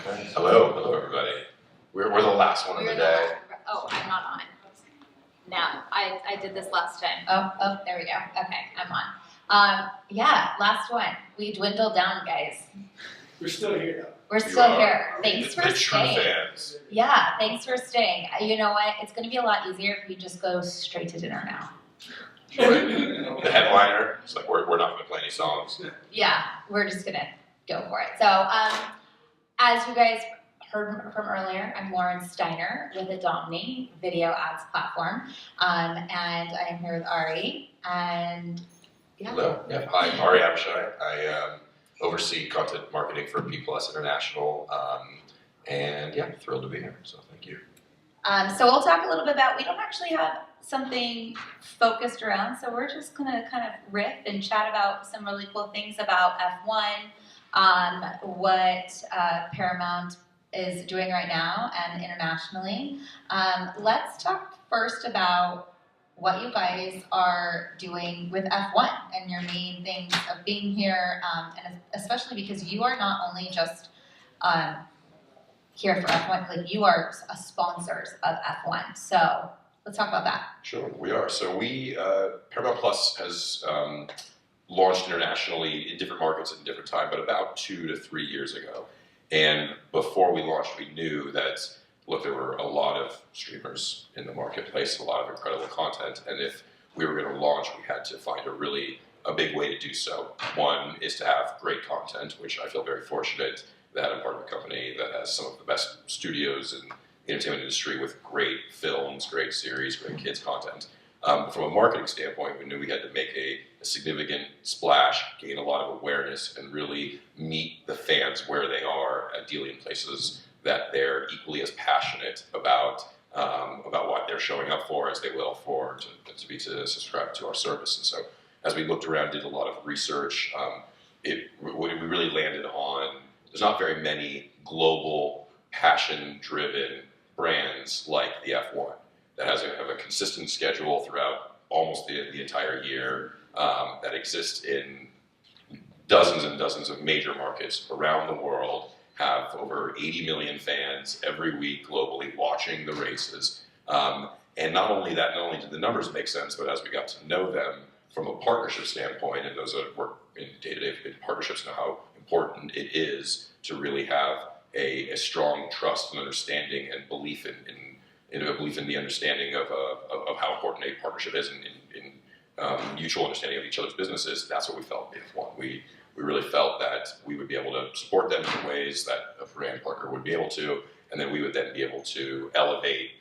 Okay. Hello everybody. We're the last one of the day. Oh, I'm not on. Now, I did this last time. Oh, there we go. Okay, I'm on. Yeah, last one. We dwindled down, guys. We're still here though. We're still here. Thanks for the true staying. fans. Yeah, thanks for staying. You know what? It's going to be a lot easier if we just go straight to dinner now. Right. The headliner. It's like we're not going to play any songs. Yeah, we're just going to go for it. So, as you guys heard from earlier, I'm Lauren Steiner with Adomni, video ads platform, and I am here with Ari. And yeah. Hello. Yeah. Hi, I'm Ari Avishay. I oversee content marketing for P Plus International, and yeah, thrilled to be here. So thank you. So we'll talk a little bit about. We don't actually have something focused around, so we're just gonna kind of riff and chat about some really cool things about F1, what Paramount is doing right now and internationally. Let's talk first about what you guys are doing with F1 and your main things of being here, and especially because you are not only just here for F1, like you are sponsors of F1. So let's talk about that. Sure, we are. So we Paramount Plus has launched internationally in different markets at a different time, but about 2 to 3 years ago. And before we launched, we knew that, look, there were a lot of streamers in the marketplace, a lot of incredible content, and if we were going to launch, we had to find a big way to do so. One is to have great content, which I feel very fortunate that I'm part of a company that has some of the best studios in the entertainment industry with great films, great series, great kids content. From a marketing standpoint, we knew we had to make a significant splash, gain a lot of awareness, and really meet the fans where they are, ideally in places that they're equally as passionate about what they're showing up for as they will to subscribe to our service. And so, as we looked around, did a lot of research, we really landed on there's not very many global, passion-driven brands like the F1 that have a consistent schedule throughout almost the entire year, that exists in dozens and dozens of major markets around the world, have over 80 million fans every week globally watching the races. And not only did the numbers make sense, but as we got to know them from a partnership standpoint, and those that work in day-to-day partnerships know how important it is to really have a strong trust and understanding and belief in the understanding of how important a partnership is in mutual understanding of each other's businesses. That's what we felt in F1. We really felt that we would be able to support them in ways that a brand partner would be able to, and then we would then be able to elevate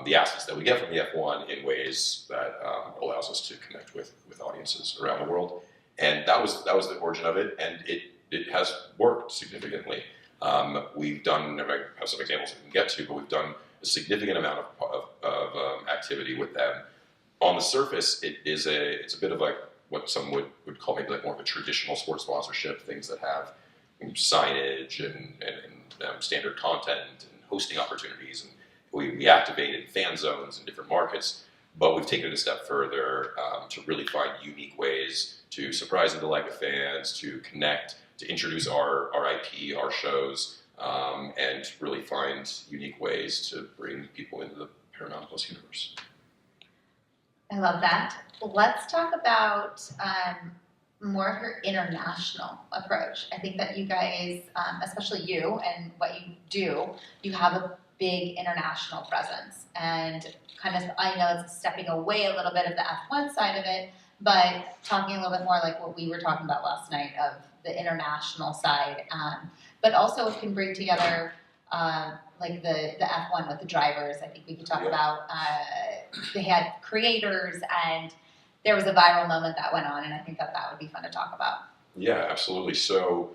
the assets that we get from the F1 in ways that allows us to connect with audiences around the world. And that was the origin of it, and it has worked significantly. We've done, I have some examples we can get to, but we've done a significant amount of activity with them. On the surface, it's a bit of like what some would call maybe like more of a traditional sports sponsorship, things that have signage and standard content and hosting opportunities, and we activated fan zones in different markets, but we've taken it a step further to really find unique ways to surprise and delight the fans, to connect, to introduce our IP, our shows, and really find unique ways to bring people into the Paramount Plus universe. I love that. Let's talk about more of your international approach. I think that you guys, especially you and what you do, you have a big international presence. And kind of, I know it's stepping away a little bit of the F1 side of it, but talking a little bit more like what we were talking about last night of the international side. But also it can bring together like the F1 with the drivers. I think we could talk about, they had creators, and there was a viral moment that went on, and I think that would be fun to talk about. Yeah, absolutely. So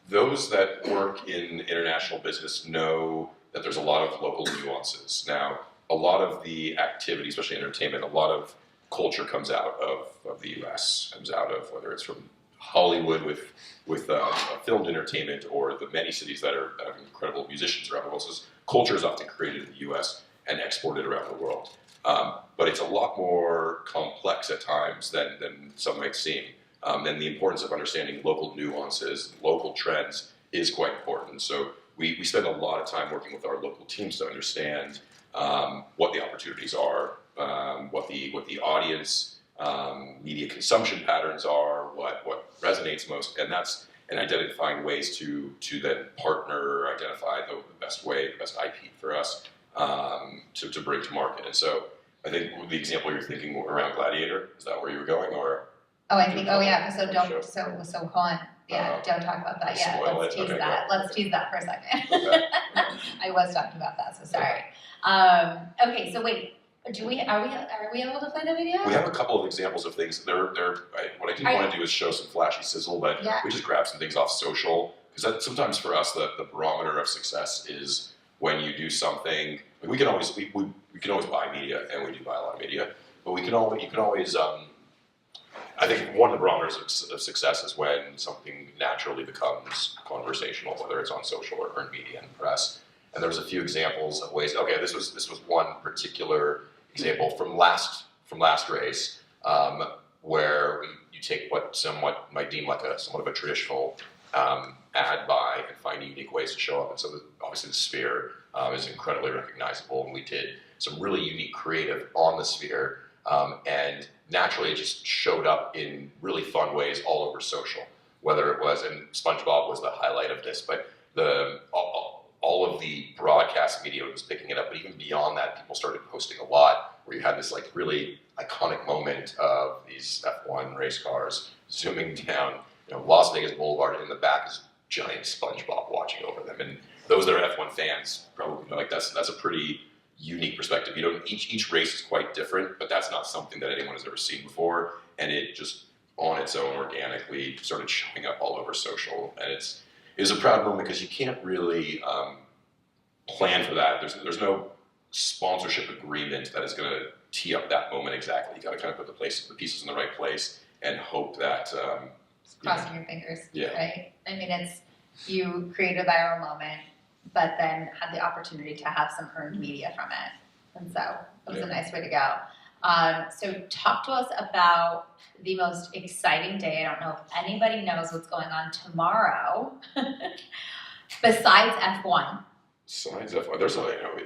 those that work in international business know that there's a lot of local nuances. Now, a lot of the activity, especially entertainment, a lot of culture comes out of the US, comes out of whether it's from Hollywood with filmed entertainment, or the many cities that have incredible musicians around the world. So culture is often created in the US and exported around the world. But it's a lot more complex at times than some might seem. And the importance of understanding local nuances, local trends is quite important. So we spend a lot of time working with our local teams to understand what the opportunities are, what the audience media consumption patterns are, what resonates most, and identifying ways to then partner, identify the best way, the best IP for us to bring to market. And so I think the example you're thinking around Gladiator, is that where you were going, or? So hold on. Yeah, don't talk about that yet. Let's tease that. Let's tease that for a second. Okay. I was talking about that, so sorry. Okay, so wait, are we able to play the video? We have a couple of examples of things. What I didn't want to do is show some flashy sizzle, but we just grab some things off social, because sometimes for us the barometer of success is when you do something. We can always buy media, and we do buy a lot of media, but you can always. I think one of the barometers of success is when something naturally becomes conversational, whether it's on social or earned media and press. And there's a few examples of ways. Okay, this was one particular example from last race, where you take what somewhat might deem like somewhat of a traditional ad buy and find unique ways to show up. And so obviously the sphere is incredibly recognizable, and we did some really unique creative on the sphere, and naturally it just showed up in really fun ways all over social. Whether it was, and SpongeBob was the highlight of this, but all of the broadcast media was picking it up, but even beyond that, people started posting a lot, where you had this like really iconic moment of these F1 race cars zooming down, Las Vegas Boulevard, and in the back is giant SpongeBob watching over them. And those that are F1 fans probably know, like that's a pretty unique perspective. Each race is quite different, but that's not something that anyone has ever seen before, and it just on its own organically started showing up all over social, and it was a proud moment because you can't really plan for that. There's no sponsorship agreement that is going to tee up that moment exactly. You got to kind of put the pieces in the right place and hope that. Crossing your fingers, yeah. Right? I mean, you created a viral moment, but then had the opportunity to have some earned media from it. And so it was a nice way to go. So talk to us about the most exciting day. I don't know if anybody knows what's going on tomorrow, besides F1. Besides F1,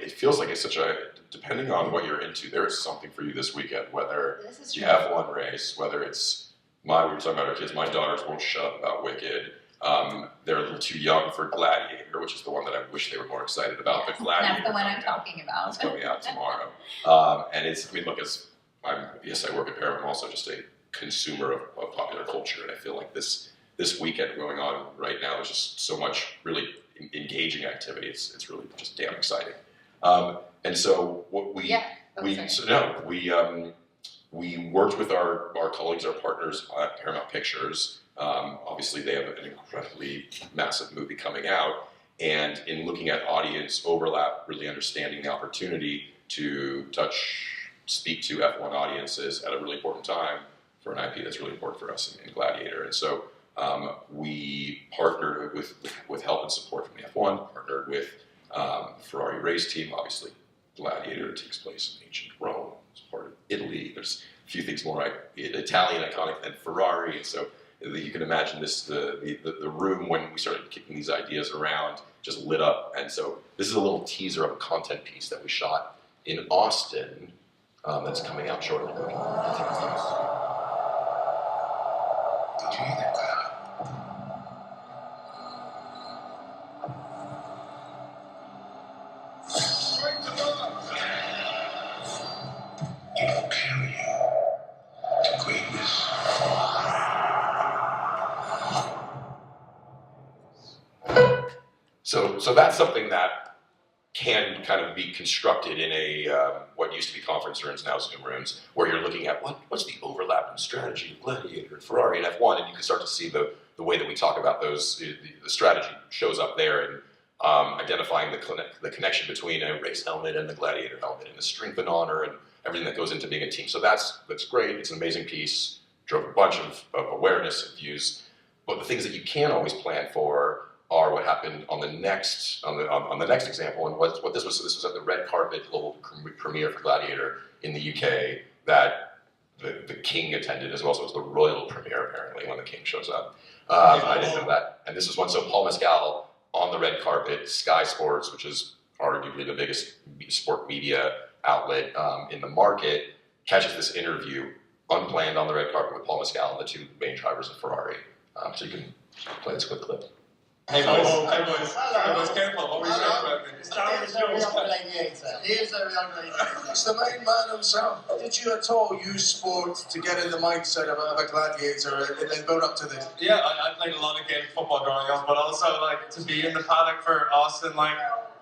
it feels like it's such a, depending on what you're into, there is something for you this weekend, whether you have one race, whether it's we were talking about our kids, my daughters won't shut up about Wicked. They're a little too young for Gladiator, which is the one that I wish they were more excited about. Yes, but Gladiator, that's the one I'm talking about. It's coming out tomorrow. And yes, I work at Paramount. I'm also just a consumer of popular culture, and I feel like this weekend going on right now is just so much really engaging activity. It's really just damn exciting. And so what we worked with our colleagues, our partners at Paramount Pictures. Obviously, they have an incredibly massive movie coming out, and in looking at audience overlap, really understanding the opportunity to speak to F1 audiences at a really important time for an IP that's really important for us in Gladiator. And so we partnered with help and support from the F1, partnered with the Ferrari race team. Obviously, Gladiator takes place in ancient Rome. It's part of Italy. There's a few things more Italian iconic than Ferrari, and so you can imagine the room when we started kicking these ideas around just lit up. And so this is a little teaser of a content piece that we shot in Austin that's coming out shortly. Did you hear that, Kyle? It will carry you to greatness. So that's something that can kind of be constructed in a what used to be conference rooms, now Zoom rooms, where you're looking at what's the overlap in strategy of Gladiator and Ferrari and F1, and you can start to see the way that we talk about those. The strategy shows up there, and identifying the connection between a race helmet and the Gladiator helmet, and the strength and honor, and everything that goes into being a team. So that's great. It's an amazing piece. Drove a bunch of awareness and views. But the things that you can't always plan for are what happened on the next example, and what this was. So this was at the red carpet global premiere for Gladiator in the UK that the King attended as well. So it was the royal premiere apparently when the King shows up. I didn't know that. And this was one. So Paul Mescal on the red carpet, Sky Sports, which is arguably the biggest sport media outlet in the market, catches this interview unplanned on the red carpet with Paul Mescal, the two main drivers of Ferrari. So you can play this quick clip. Hey boys, careful, what were you saying about me? Here's a real gladiator. It's the main man himself. Did you at all use sport to get in the mindset of a gladiator and then build up to this? Yeah, I played a lot of Gaelic football growing up, but also like to be in the paddock for Austin, like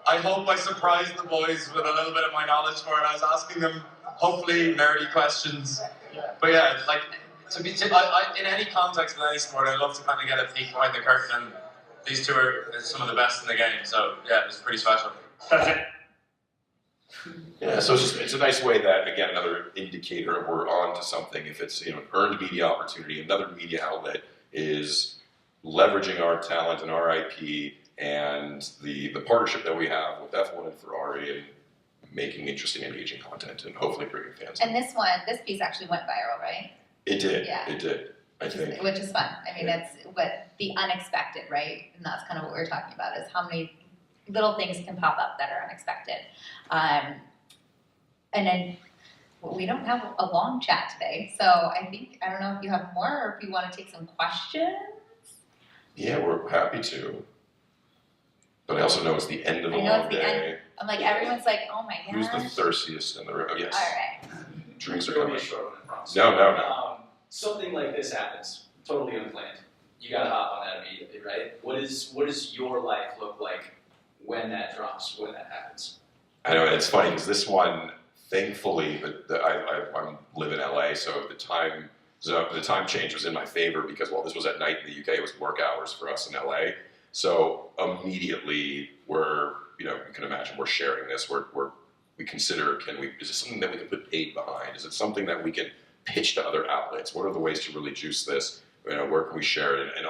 I hope I surprised the boys with a little bit of my knowledge for it. I was asking them hopefully nerdy questions. But yeah, like in any context of any sport, I love to kind of get a peek behind the curtain, and these two are some of the best in the game. So yeah, it's pretty special. That's it. Yeah, so it's a nice way that, again, another indicator we're on to something. If it's an earned media opportunity, another media outlet is leveraging our talent and our IP and the partnership that we have with F1 and Ferrari and making interesting, engaging content and hopefully bringing fans in. And this piece actually went viral, right? It did. Yeah. It did. I think. Which is fun. I mean, that's what the unexpected, right? And that's kind of what we're talking about is how many little things can pop up that are unexpected. And then we don't have a long chat today, so I don't know if you have more or if you want to take some questions. Yeah, we're happy to. But I also know it's the end of a long day. I'm like, everyone's like, oh my gosh. Who's the thirstiest in the room? Oh, yes. All right. Drinks are It'll coming. be a short one, I promise. No. Something like this happens, totally unplanned. You gotta hop on that immediately, right? What does your life look like when that drops, when that happens? I know, it's funny because this one, thankfully, I'm live in LA, so the time change was in my favor because while this was at night in the UK, it was work hours for us in LA. So immediately you can imagine we're sharing this. We consider, is this something that we can put paid behind? Is it something that we can pitch to other outlets? What are the ways to really juice this? Where can we share it? And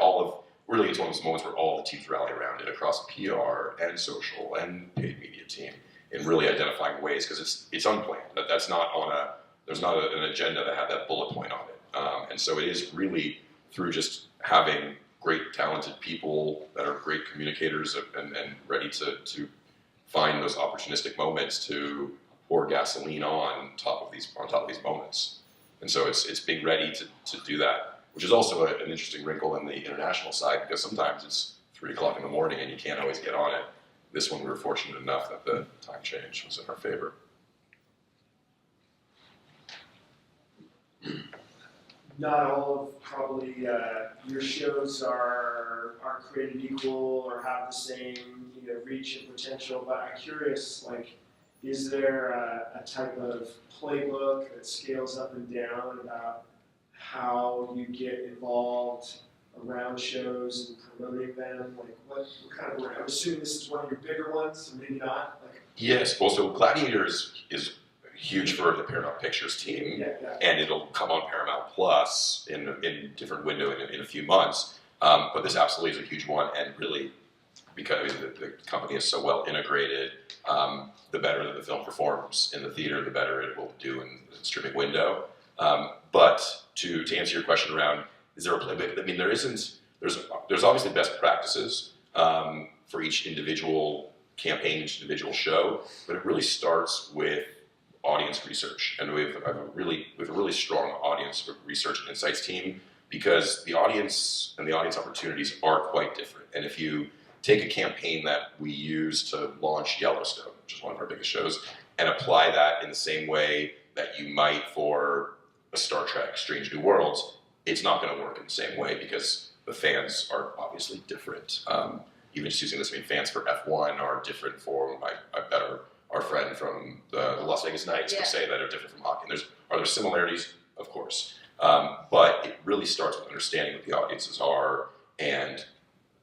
really it's one of those moments where all the teams rally around it across PR and social and paid media team in really identifying ways because it's unplanned. There's not an agenda that had that bullet point on it. And so it is really through just having great talented people that are great communicators and ready to find those opportunistic moments to pour gasoline on top of these moments. And so it's being ready to do that, which is also an interesting wrinkle in the international side because sometimes it's 3 o'clock in the morning and you can't always get on it. This one we were fortunate enough that the time change was in our favor. Not all of probably your shows are created equal or have the same reach and potential, but I'm curious, is there a type of playbook that scales up and down about how you get involved around shows and promoting them? What kind of work? I'm assuming this is one of your bigger ones, so maybe not. Yes, well, so Gladiators is huge for the Paramount Pictures team, and it'll come on Paramount Plus in a different window in a few months. But this absolutely is a huge one, and really, because the company is so well integrated, the better that the film performs in the theater, the better it will do in the streaming window. But to answer your question around, is there a playbook? I mean, there's obviously best practices for each individual campaign, each individual show, but it really starts with audience research, and we have a really strong audience research and insights team because the audience and the audience opportunities are quite different. And if you take a campaign that we use to launch Yellowstone, which is one of our biggest shows, and apply that in the same way that you might for a Star Trek Strange New Worlds, it's not going to work in the same way because the fans are obviously different. Even just using this, fans for F1 are different for our friend from the Las Vegas Knights would say that are different from hockey. Are there similarities? Of course. But it really starts with understanding what the audiences are and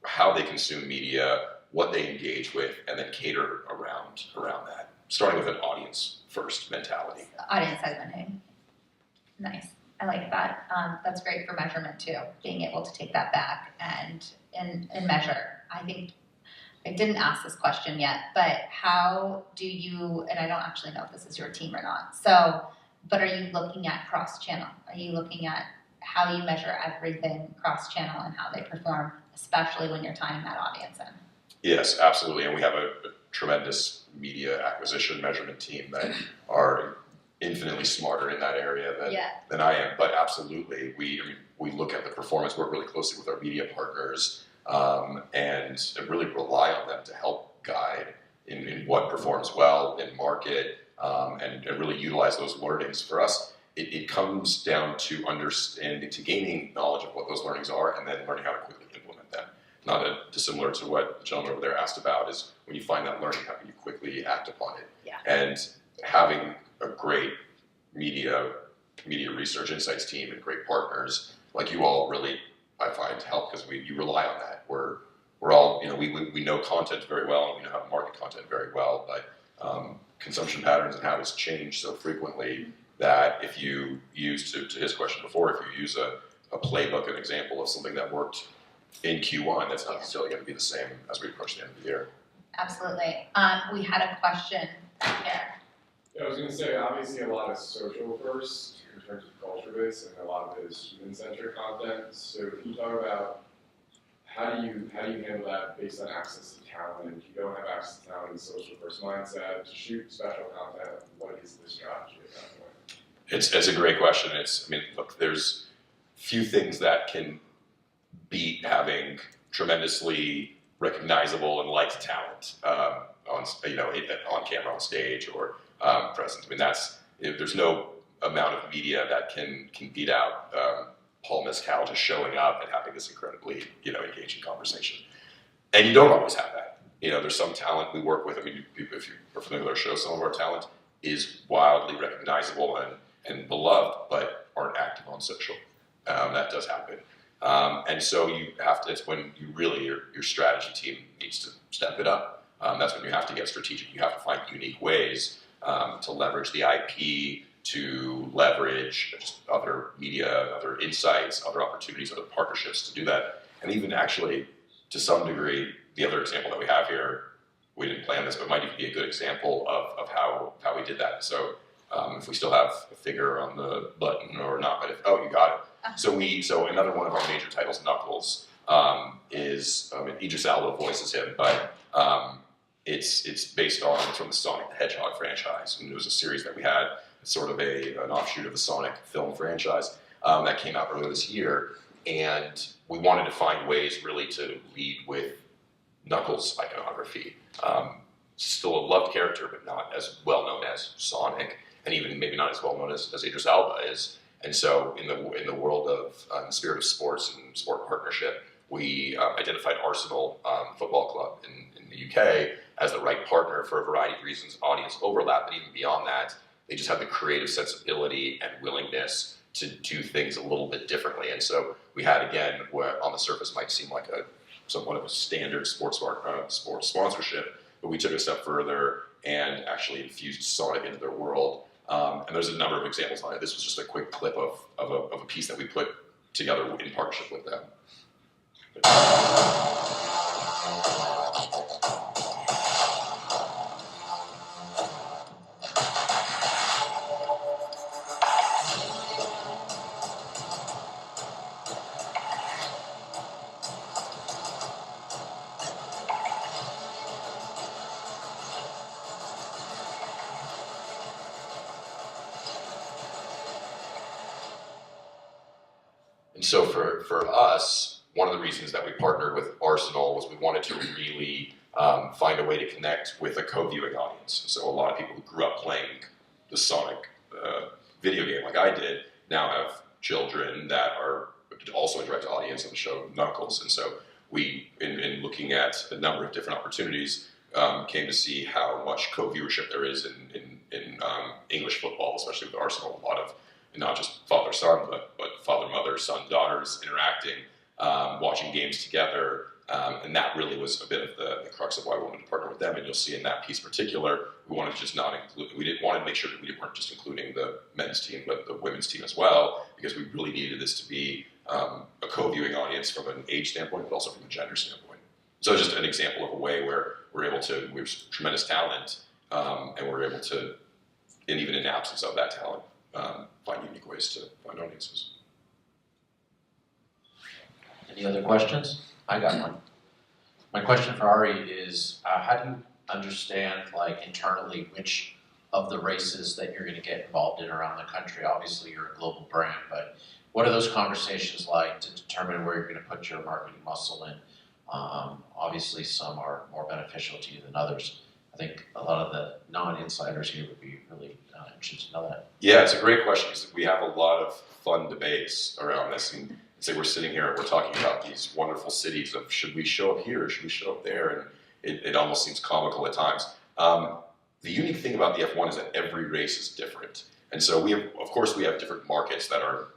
how they consume media, what they engage with, and then cater around that. Starting with an audience-first mentality. Audience segmenting. Nice. I like that. That's great for measurement too, being able to take that back and measure. I think I didn't ask this question yet, but how do you, and I don't actually know if this is your team or not, but are you looking at cross-channel? Are you looking at how you measure everything cross-channel and how they perform, especially when you're tying that audience in? Yes, absolutely, and we have a tremendous media acquisition measurement team that are infinitely smarter in that area than I am. But absolutely, we look at the performance, work really closely with our media partners, and really rely on them to help guide in what performs well in market, and really utilize those learnings. For us, it comes down to gaining knowledge of what those learnings are, and then learning how to quickly implement them. Not dissimilar to what the gentleman over there asked about, is when you find that learning, how can you quickly act upon it? Yeah. And having a great media research insights team and great partners like you all really, I find, help, because you rely on that. We're all, we know content very well, and we know how to market content very well, but consumption patterns and habits change so frequently that if you use, to his question before, if you use a playbook, an example of something that worked in Q1, that's not necessarily going to be the same as we approach the end of the year. Absolutely. We had a question here. Yeah, I was going to say, obviously a lot of social first in terms of culture base, and a lot of it is human-centric content. So can you talk about how do you handle that based on access to talent? And if you don't have access to talent in the social first mindset to shoot special content, what is the strategy at that point? It's a great question. Look, there's few things that can beat having tremendously recognizable and liked talent on camera, on stage, or present. There's no amount of media that can beat out Paul Mescal just showing up and having this incredibly engaging conversation. And you don't always have that. There's some talent we work with. If you're familiar with our show, some of our talent is wildly recognizable and beloved, but aren't active on social. That does happen. And so it's when your strategy team needs to step it up. That's when you have to get strategic. You have to find unique ways to leverage the IP, to leverage just other media, other insights, other opportunities, other partnerships to do that. And even actually, to some degree, the other example that we have here, we didn't plan this, but might even be a good example of how we did that. So if we still have a figure on the button or not, but you got it. So another one of our major titles, Knuckles, is Idris Elba voices him, but it's based on from the Sonic the Hedgehog franchise, and it was a series that we had, sort of an offshoot of the Sonic film franchise that came out earlier this year, and we wanted to find ways really to lead with Knuckles iconography. Still a loved character, but not as well known as Sonic, and even maybe not as well known as Idris Elba is. And so, in the world of the spirit of sports and sport partnership, we identified Arsenal Football Club in the UK as the right partner for a variety of reasons, audience overlap, but even beyond that, they just have the creative sensibility and willingness to do things a little bit differently. And so we had, again, what on the surface might seem like somewhat of a standard sports sponsorship, but we took it a step further and actually infused Sonic into their world. And there's a number of examples on it. This was just a quick clip of a piece that we put together in partnership with them. And so for us, one of the reasons that we partnered with Arsenal was we wanted to really find a way to connect with a co-viewing audience. So a lot of people who grew up playing the Sonic video game like I did now have children that are also a direct audience on the show Knuckles. And so we, in looking at a number of different opportunities, came to see how much co-viewership there is in English football, especially with Arsenal. A lot of not just father-son, but father-mother, son-daughters interacting, watching games together. And that really was a bit of the crux of why we wanted to partner with them. And you'll see in that piece particular, we wanted to just not include, we didn't want to make sure that we weren't just including the men's team, but the women's team as well, because we really needed this to be a co-viewing audience from an age standpoint, but also from a gender standpoint. So just an example of a way where we have tremendous talent, and we're able to, and even in absence of that talent, find unique ways to find audiences. Any other questions? I got one. My question for Ari is, how do you understand, like, internally, which of the races that you're gonna get involved in around the country? Obviously, you're a global brand, but what are those conversations like to determine where you're gonna put your marketing muscle in? Obviously, some are more beneficial to you than others. I think a lot of the non-insiders here would be really interested to know that. Yeah, it's a great question because we have a lot of fun debates around this. And say we're sitting here and we're talking about these wonderful cities of should we show up here, should we show up there, and it almost seems comical at times. The unique thing about the F1 is that every race is different, and so we have, of course, we have different markets that are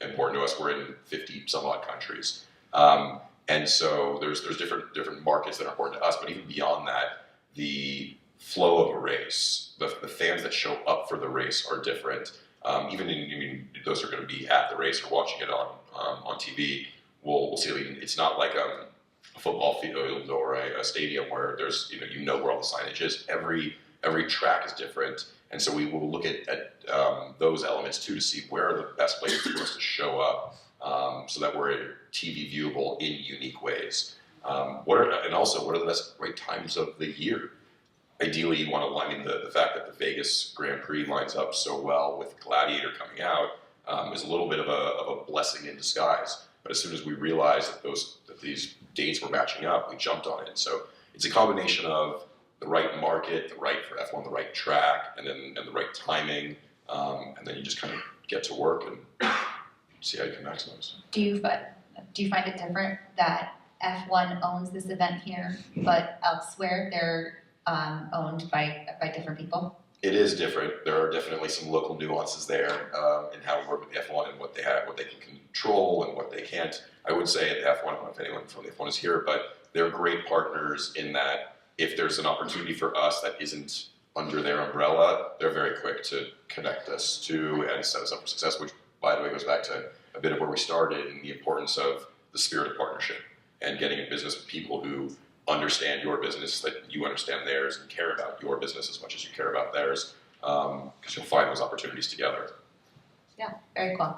important to us. We're in 50 some odd countries, and so there's different markets that are important to us. But even beyond that, the flow of a race, the fans that show up for the race are different. Even those are going to be at the race or watching it on TV. We'll see. It's not like a football field or a stadium where there's you know where all the signage is. Every track is different, and so we will look at those elements too to see where are the best places for us to show up, so that we're TV viewable in unique ways. What are the best right times of the year? Ideally, you want to line the fact that the Vegas Grand Prix lines up so well with Gladiator coming out is a little bit of a blessing in disguise. But as soon as we realized that these dates were matching up, we jumped on it. And so it's a combination of the right market, the right for F1, the right track, and the right timing, and then you just kind of get to work and see how you can maximize. Do you find it different that F1 owns this event here, but elsewhere they're owned by different people? It is different. There are definitely some local nuances there in how we work with the F1 and what they have, what they can control and what they can't. I would say at the F1, I don't know if anyone from the F1 is here, but they're great partners in that if there's an opportunity for us that isn't under their umbrella, they're very quick to connect us to and set us up for success, which, by the way, goes back to a bit of where we started and the importance of the spirit of partnership and getting in business with people who understand your business, that you understand theirs, and care about your business as much as you care about theirs, because you'll find those opportunities together. Yeah, very cool.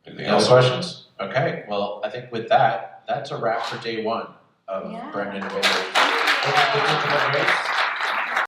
Anything Any other else? questions? Okay, well, I think with that, that's a wrap for day one of Yeah. Brand Innovators. Thank you for joining us.